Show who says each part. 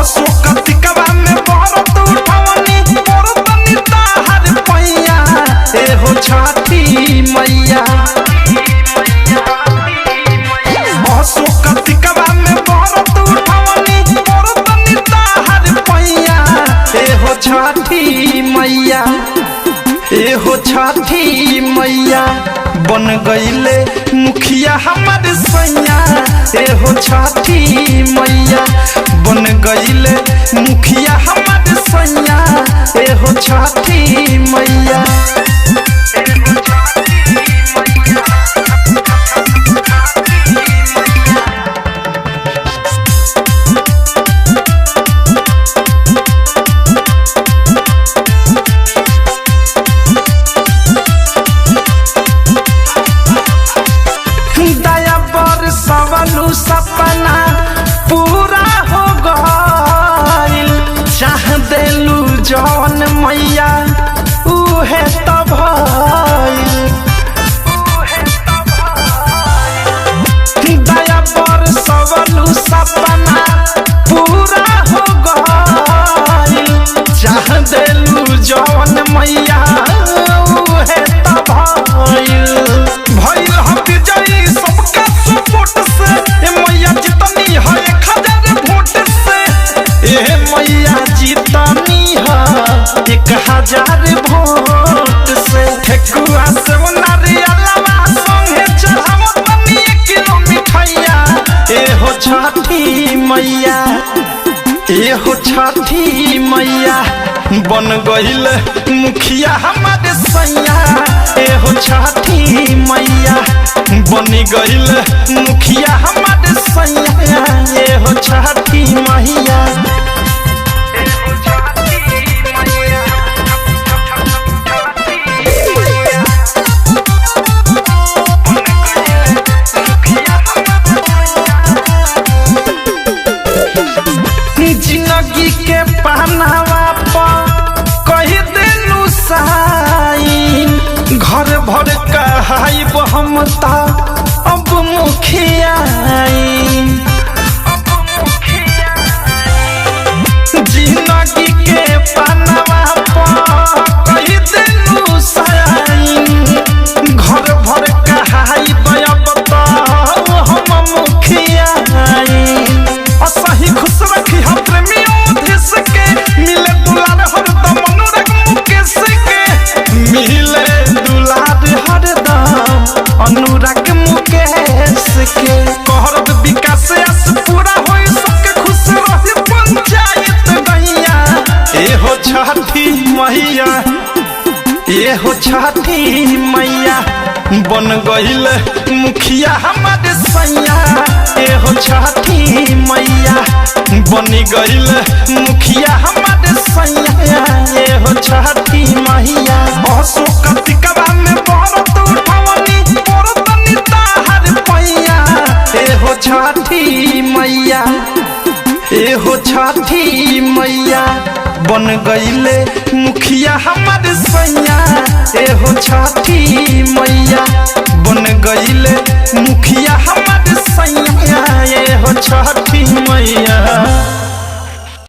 Speaker 1: कतिकवा में बरत उठवनी बरतनी ताहर पैया ए हो छठी मैया कतिकवा में बरत उठवनी बरतनी ताहर पैया ए हो छठी मैया ए हो छठी मैया बन गईले मुखिया हमर सैया ए हो छठी मैया बन गईले मुखिया हमर सैया ए हो छठी मैया सपना पूरा हो गइल चाह देलू जौन मैया उहे त भइल दया पर सबलू सपना पूरा हो गइल चाह देलू जौन मैया उहे त भइल भइल हम विजयी सबका सपोर्ट से ए मैया जितनी है 1000 वोट से ए मैया जितनी है 1000 वोट से ठेकुआ से नारियलवा संगे चढ़ाव तनी 1 किलो मिठाइया ए हो छठी मैया ए हो छठी मैया बन गइल मुखिया हमर सैया ए हो छठी मैया बनी गइल मुखिया हमर सैया ए हो छठी मैया जिंदगी के पहनावा पर कह देलू साइन घर भर कहाइब हम ता अब मुखिया जिंदगी के पहनावा पर कह देलू साइन घर भर कहाइब अब ता हम मुखिया असही खुश रखी हम प्रेमियों देश के मिले दुलार हरदम अनुराग मुकेश के मिले दुलार हरदम अनुराग मुकेश के कहरत विकास आस पूरा होई सबके खुश रही पंचायत गैया ए हो छठी मैया ए हो छठी मैया बन गइल मुखिया हमर सैया ए हो छठी मैया बनी गइल मुखिया हमर सैया ए हो छठी मैया कतिकवा में बरत उठवनी बरतनी ताहर पैया ए हो छठी मैया ए हो छठी मैया बन गइले मुखिया हमर सैया ए हो छठी मैया बन गइले मुखिया हमर सैया ए हो छठी मैया।